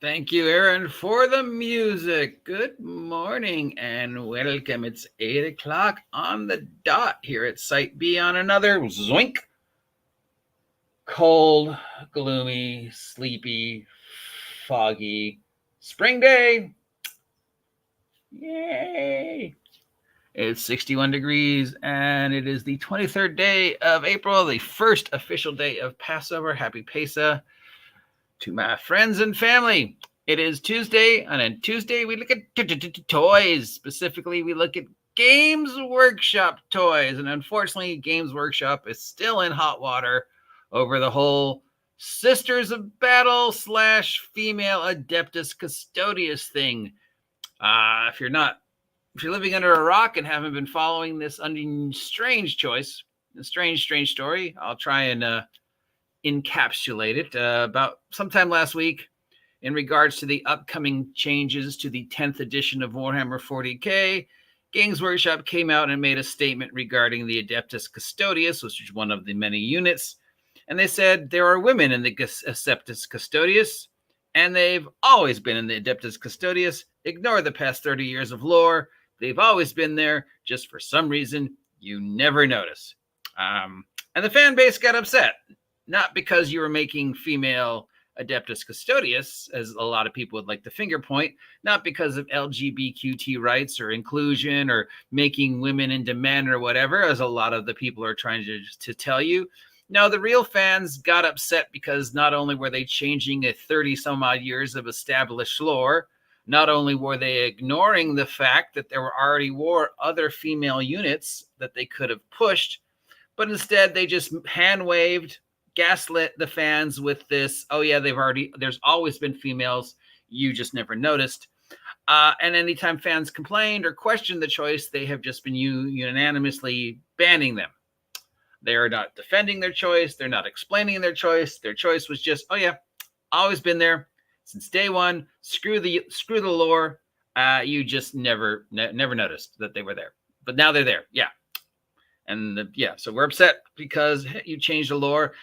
Thank you, Aaron, for the music. Good morning and welcome. It's 8 o'clock on the dot here at Site B on another zoink. Cold, gloomy, sleepy, foggy spring day. Yay! It's 61 degrees and it is the 23rd day of April, the first official day of Passover. Happy Pesach to my friends and family. It is Tuesday, and on Tuesday we look at toys. Specifically, we look at Games Workshop toys. And unfortunately, Games Workshop is still in hot water over the whole Sisters of Battle / female Adeptus Custodes thing. If you're living under a rock and haven't been following this strange choice, a strange story, I'll try and encapsulate it. About sometime last week, in regards to the upcoming changes to the 10th edition of Warhammer 40k, Games Workshop came out and made a statement regarding the Adeptus Custodes, which is one of the many units. And they said there are women in the Adeptus Custodes, and they've always been in the Adeptus Custodes. Ignore the past 30 years of lore. They've always been there. Just for some reason, you never notice. And the fan base got upset. Not because you were making female Adeptus Custodes, as a lot of people would like to finger point, not because of LGBQT rights or inclusion or making women into men or whatever, as a lot of the people are trying to tell you. No, the real fans got upset because not only were they changing a 30-some-odd years of established lore, not only were they ignoring the fact that there already were other female units that they could have pushed, but instead they just hand-waved, gaslit the fans with this, oh yeah, there's always been females, you just never noticed. And anytime fans complained or questioned the choice, they have just been unanimously banning them. They are not defending their choice. They're not explaining their choice. Their choice was just, oh yeah, always been there since day one. Screw the lore. You just never noticed that they were there, but now they're there. Yeah. And so we're upset because you changed the lore.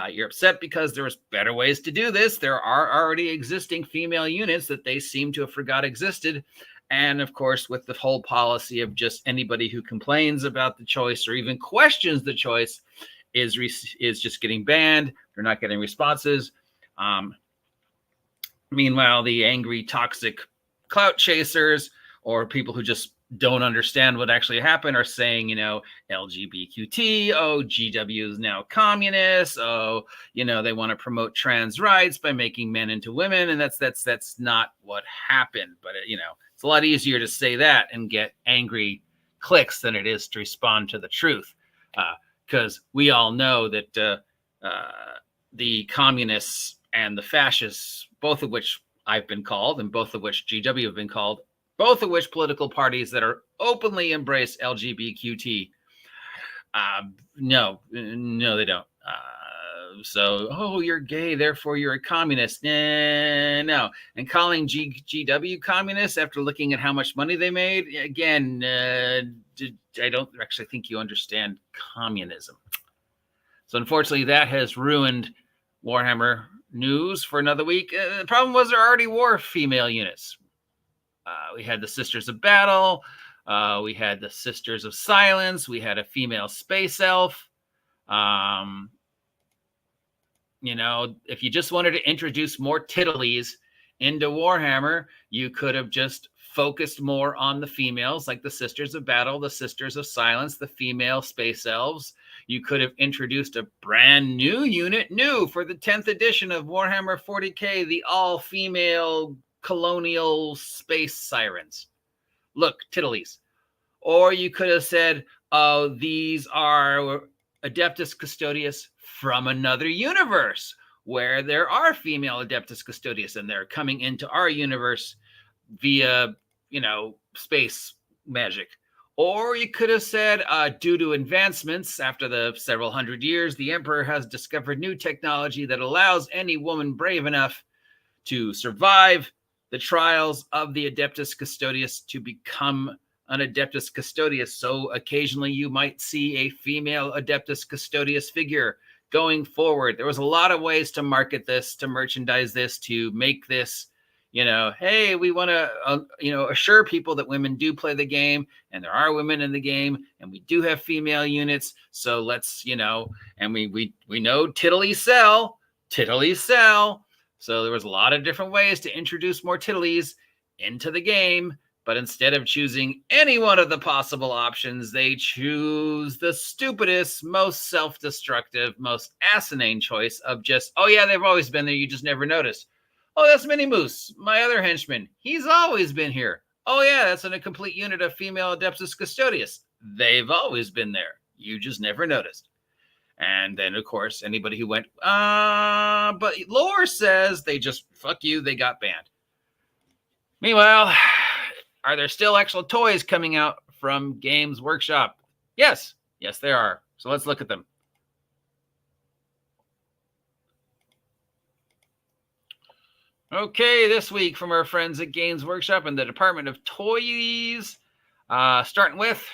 You're upset because there was better ways to do this. There are already existing female units that they seem to have forgot existed. And of course, with the whole policy of just anybody who complains about the choice or even questions the choice is just getting banned. They're not getting responses. Meanwhile, the angry, toxic clout chasers or people who just don't understand what actually happened are saying, LGBQT, GW is now communist, they want to promote trans rights by making men into women, and that's not what happened. But it's a lot easier to say that and get angry clicks than it is to respond to the truth, because we all know that the communists and the fascists, both of which I've been called and both of which GW have been called, both of which political parties that are openly embrace LGBTQT. No, they don't. So, you're gay, therefore you're a communist. No. And calling GW communists after looking at how much money they made, again, I don't actually think you understand communism. So unfortunately, that has ruined Warhammer news for another week. The problem was there already were female units. We had the Sisters of Battle. We had the Sisters of Silence. We had a female space elf. If you just wanted to introduce more titties into Warhammer, you could have just focused more on the females, like the Sisters of Battle, the Sisters of Silence, the female space elves. You could have introduced a brand new unit, new for the 10th edition of Warhammer 40k, the all-female colonial space sirens. Look, titties. Or you could have said, oh, these are Adeptus Custodes from another universe where there are female Adeptus Custodes and they're coming into our universe via, space magic. Or you could have said, due to advancements after the several hundred years, the Emperor has discovered new technology that allows any woman brave enough to survive the trials of the Adeptus Custodes to become an Adeptus Custodes. So occasionally you might see a female Adeptus Custodes figure going forward. There was a lot of ways to market this, to merchandise this, to make this, hey, we want to, assure people that women do play the game, and there are women in the game, and we do have female units. So let's, and we know tiddlies sell. So there was a lot of different ways to introduce more tiddlies into the game. But instead of choosing any one of the possible options, they choose the stupidest, most self-destructive, most asinine choice of just, oh yeah, they've always been there. You just never noticed. Oh, that's Mini Moose, my other henchman. He's always been here. Oh yeah, that's in a complete unit of female Adeptus Custodes. They've always been there. You just never noticed. And then, of course, anybody who went, but lore says they just, fuck you, they got banned. Meanwhile, are there still actual toys coming out from Games Workshop? Yes, there are. So let's look at them. Okay, this week from our friends at Games Workshop and the Department of Toys, starting with,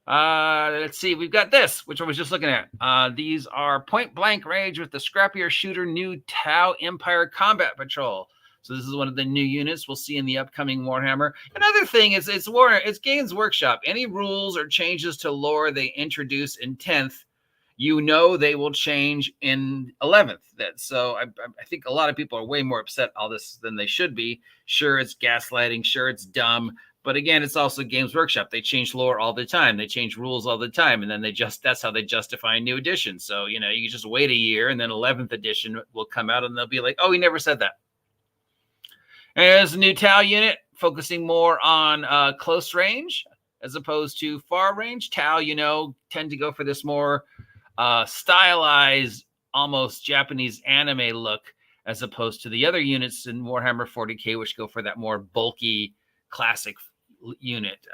let's see, we've got this, which I was just looking at. These are Point Blank Range with the Scrappier Shooter New Tau Empire Combat Patrol. So this is one of the new units we'll see in the upcoming Warhammer. Another thing is it's Games Workshop. Any rules or changes to lore they introduce in 10th, they will change in 11th. So I think a lot of people are way more upset all this than they should be. Sure, it's gaslighting. Sure, it's dumb. But again, it's also Games Workshop. They change lore all the time. They change rules all the time. And then that's how they justify a new edition. So, you can just wait a year and then 11th edition will come out and they'll be like, oh, we never said that. And there's a new Tau unit focusing more on close range as opposed to far range. Tau, tend to go for this more stylized, almost Japanese anime look, as opposed to the other units in Warhammer 40K, which go for that more bulky, classic unit.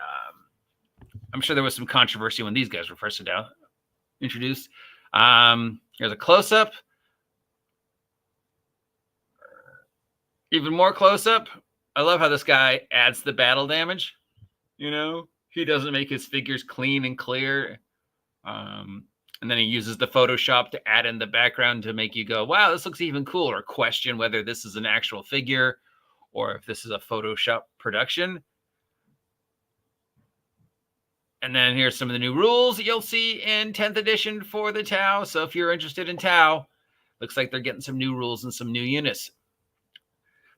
I'm sure there was some controversy when these guys were first introduced. Here's a close-up. Even more close-up. I love how this guy adds the battle damage. He doesn't make his figures clean and clear. And then he uses the Photoshop to add in the background to make you go, wow, this looks even cooler. Or question whether this is an actual figure or if this is a Photoshop production. And then here's some of the new rules that you'll see in 10th edition for the Tau. So if you're interested in Tau, looks like they're getting some new rules and some new units.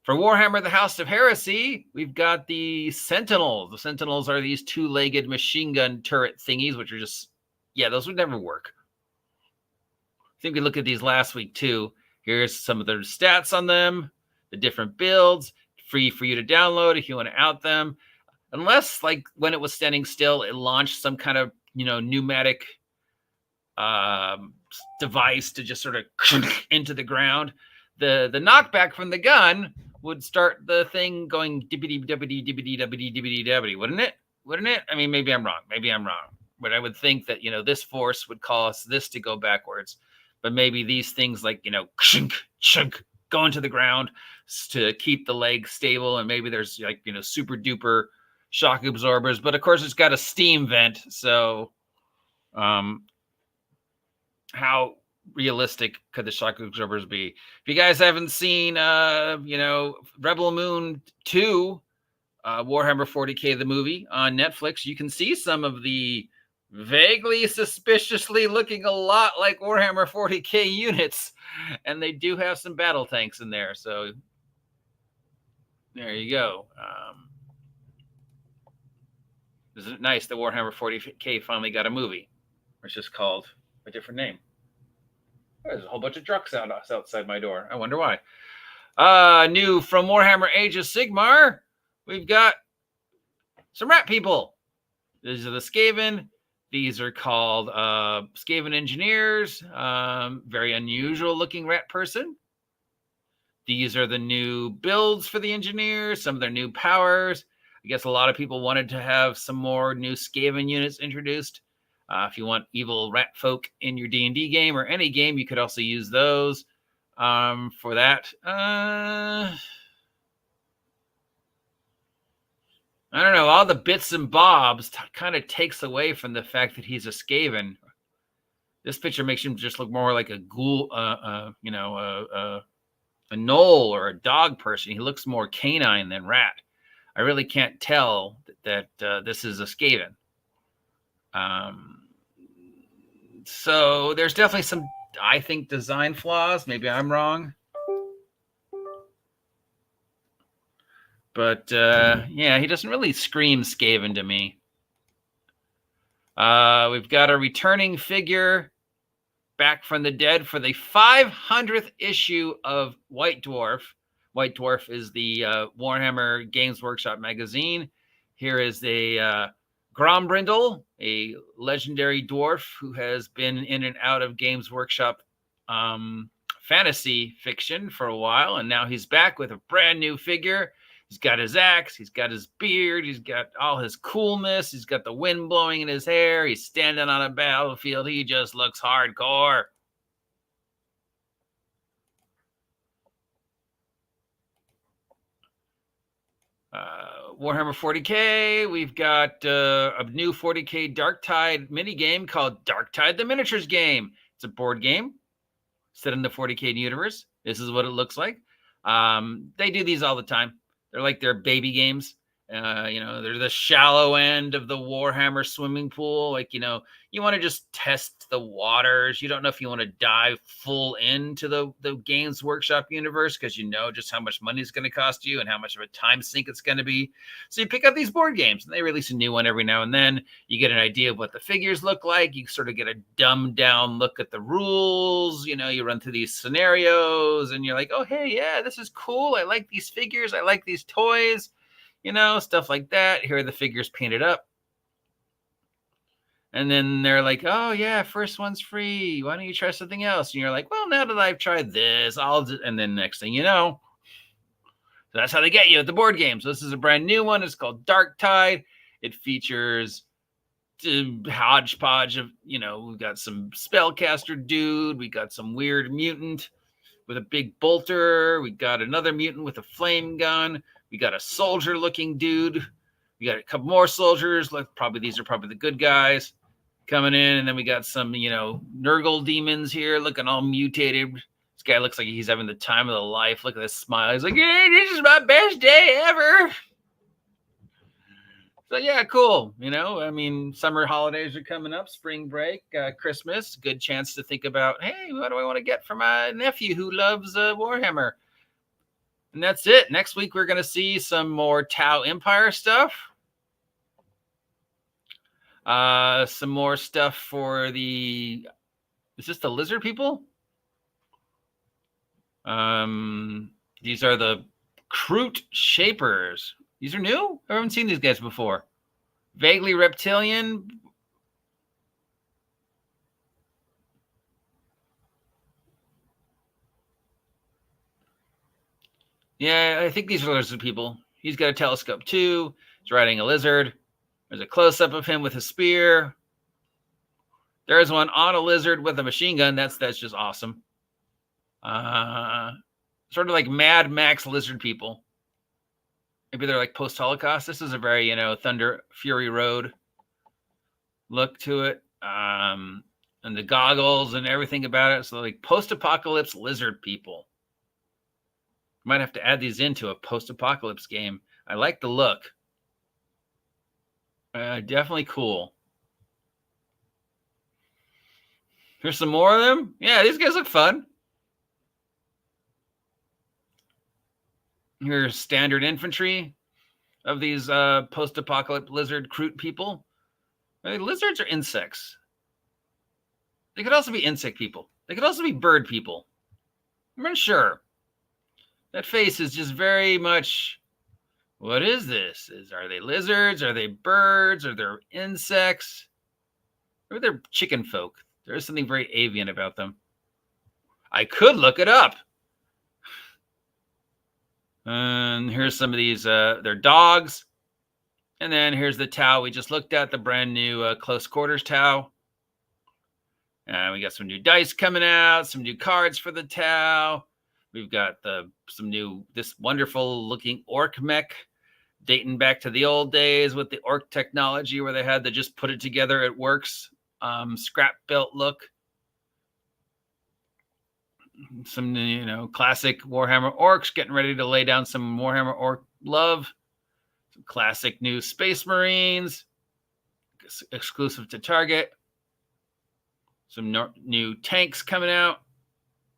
For Warhammer, the House of Heresy, we've got the Sentinels. The Sentinels are these two-legged machine gun turret thingies, which are just, those would never work. I think we looked at these last week, too. Here's some of their stats on them, the different builds, free for you to download if you want to out them. Unless, like, when it was standing still, it launched some kind of, pneumatic device to just sort of into the ground. The knockback from the gun would start the thing going dibbity-dibbity-dibbity-dibbity-dibbity, wouldn't it? I mean, maybe I'm wrong. But I would think that, this force would cause this to go backwards. But maybe these things like, chunk, chunk, go into the ground to keep the leg stable. And maybe there's like, super duper shock absorbers. But of course, it's got a steam vent. So how realistic could the shock absorbers be? If you guys haven't seen, Rebel Moon 2, Warhammer 40K, the movie on Netflix, you can see some of the vaguely suspiciously looking a lot like Warhammer 40K units. And they do have some battle tanks in there. So there you go. Isn't it nice that Warhammer 40K finally got a movie? It's just called a different name. There's a whole bunch of trucks outside my door. I wonder why. New from Warhammer Age of Sigmar, we've got some rat people. These are the Skaven. These are called Skaven Engineers. Very unusual looking rat person. These are the new builds for the Engineers, some of their new powers. I guess a lot of people wanted to have some more new Skaven units introduced. If you want evil rat folk in your D&D game or any game, you could also use those for that. I don't know. All the bits and bobs kind of takes away from the fact that he's a Skaven. This picture makes him just look more like a ghoul, a gnoll or a dog person. He looks more canine than rat. I really can't tell that this is a Skaven. So there's definitely some, I think, design flaws. Maybe I'm wrong. But yeah, he doesn't really scream Skaven to me. We've got a returning figure back from the dead for the 500th issue of White Dwarf. White Dwarf is the Warhammer Games Workshop magazine. Here is the Grombrindle, a legendary dwarf who has been in and out of Games Workshop fantasy fiction for a while, and now he's back with a brand new figure. He's got his axe, he's got his beard, he's got all his coolness, he's got the wind blowing in his hair, he's standing on a battlefield, he just looks hardcore. Warhammer 40k, we've got a new 40k Darktide minigame called Darktide the Miniatures Game. It's a board game set in the 40k universe. This is what it looks like. They do these all the time. They're like their baby games. They're the shallow end of the Warhammer swimming pool. Like, you want to just test the waters. You don't know if you want to dive full into the Games Workshop universe because you know just how much money it's going to cost you and how much of a time sink it's going to be. So you pick up these board games and they release a new one every now and then. You get an idea of what the figures look like. You sort of get a dumbed down look at the rules. You run through these scenarios and you're like, oh, hey, yeah, this is cool. I like these figures. I like these toys. Stuff like that. Here are the figures painted up. And then they're like, oh, yeah, first one's free. Why don't you try something else? And you're like, well, now that I've tried this, I'll do. And then next thing you know, so that's how they get you at the board games. So this is a brand new one. It's called Darktide. It features a hodgepodge of, we've got some spellcaster dude. We got some weird mutant with a big bolter. We got another mutant with a flame gun. We got a soldier-looking dude. We got a couple more soldiers. These are probably the good guys coming in. And then we got some, Nurgle demons here looking all mutated. This guy looks like he's having the time of the life. Look at this smile. He's like, hey, this is my best day ever. So, yeah, cool. Summer holidays are coming up, spring break, Christmas. Good chance to think about, hey, what do I want to get for my nephew who loves Warhammer? And that's it. Next week, we're going to see some more Tau Empire stuff. Some more stuff for is this the lizard people? These are the Crute Shapers. These are new? I haven't seen these guys before. Vaguely reptilian. Yeah, I think these are lizard people. He's got a telescope too. He's riding a lizard. There's a close-up of him with a spear. There's one on a lizard with a machine gun. That's just awesome. Sort of like Mad Max lizard people. Maybe they're like post-Holocaust. This is a very, Thunder Fury Road look to it. And the goggles and everything about it. So like post-apocalypse lizard people. Might have to add these into a post-apocalypse game. I like the look. Definitely cool. Here's some more of them. Yeah, these guys look fun. Here's standard infantry of these post-apocalypse lizard Crute people. Lizards are insects. They could also be insect people. They could also be bird people. I'm not sure. That face is just very much, what is this? Are they lizards? Are they birds? Are they insects? Or they're chicken folk. There is something very avian about them. I could look it up. And here's some of these, they're dogs. And then here's the Tau we just looked at, the brand new close quarters Tau. And we got some new dice coming out, some new cards for the Tau. We've got this wonderful looking orc mech dating back to the old days with the orc technology where they had to just put it together. It works. Scrap built look. some, classic Warhammer orcs, getting ready to lay down some Warhammer orc love. Some classic new Space Marines, exclusive to Target. Some new tanks coming out.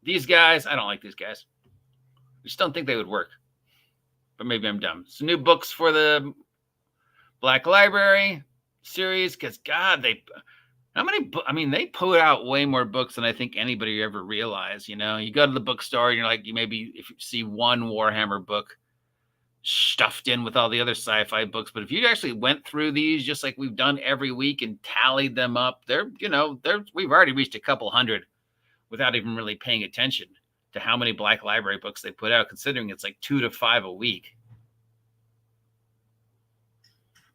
These guys, I don't like these guys. I just don't think they would work. But maybe I'm dumb. Some new books for the Black Library series, because God, they put out way more books than I think anybody ever realized. You go to the bookstore and you're like, if you see one Warhammer book stuffed in with all the other sci-fi books, but if you actually went through these just like we've done every week and tallied them up, we've already reached a couple hundred without even really paying attention to how many Black Library books they put out, considering it's like 2 to 5 a week.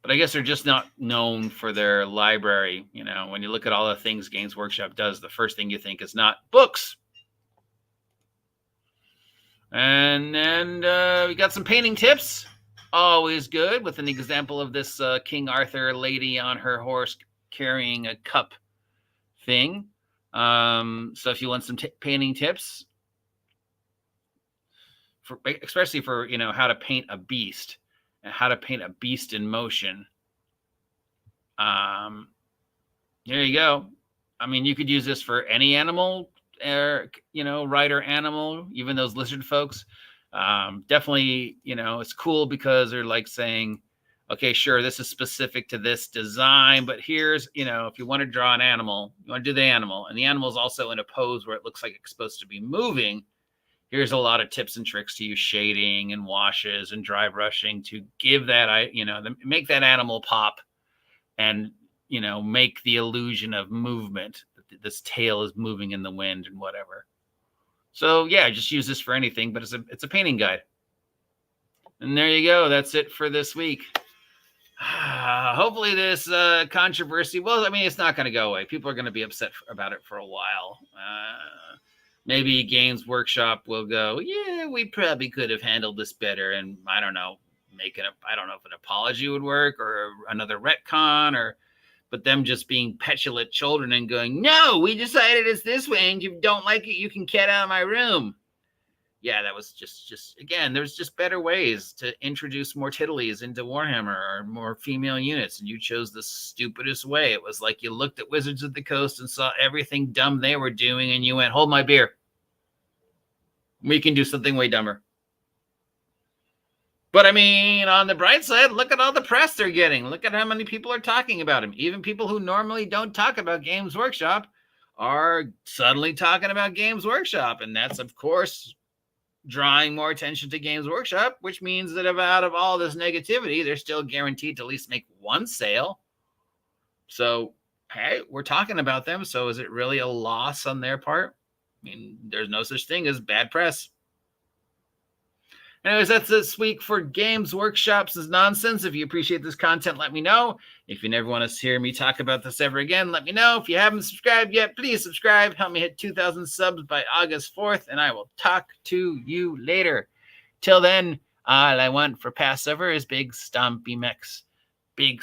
But I guess they're just not known for their library. When you look at all the things Games Workshop does, the first thing you think is not books. And then we got some painting tips. Always good, with an example of this King Arthur lady on her horse carrying a cup thing. So if you want some painting tips, especially for how to paint a beast and how to paint a beast in motion, there you go. You could use this for any animal, rider animal, even those lizard folks. Definitely, it's cool because they're like saying, okay, sure, this is specific to this design, but here's, if you want to draw an animal, you want to do the animal, and the animal is also in a pose where it looks like it's supposed to be moving. Here's a lot of tips and tricks to use shading and washes and dry brushing to give that, make that animal pop and, make the illusion of movement. This tail is moving in the wind and whatever. So yeah, just use this for anything, but it's a painting guide. And there you go. That's it for this week. Hopefully this controversy, it's not going to go away. People are going to be upset about it for a while. Maybe Games Workshop will go, yeah, we probably could have handled this better. And I don't know, I don't know if an apology would work or another retcon, but them just being petulant children and going, no, we decided it's this way, and if you don't like it, you can get out of my room. Yeah, that was just again, there's just better ways to introduce more tiddlies into Warhammer or more female units, and you chose the stupidest way. It was like you looked at Wizards of the Coast and saw everything dumb they were doing, and you went, hold my beer. We can do something way dumber. But on the bright side, look at all the press they're getting. Look at how many people are talking about him. Even people who normally don't talk about Games Workshop are suddenly talking about Games Workshop. And that's, of course, drawing more attention to Games Workshop, which means that out of all this negativity, they're still guaranteed to at least make one sale. So, hey, we're talking about them. So is it really a loss on their part? There's no such thing as bad press. Anyways, that's this week for Games Workshop's nonsense. If you appreciate this content, let me know. If you never want to hear me talk about this ever again, let me know. If you haven't subscribed yet, please subscribe. Help me hit 2,000 subs by August 4th, and I will talk to you later. Till then, all I want for Passover is big stompy mechs.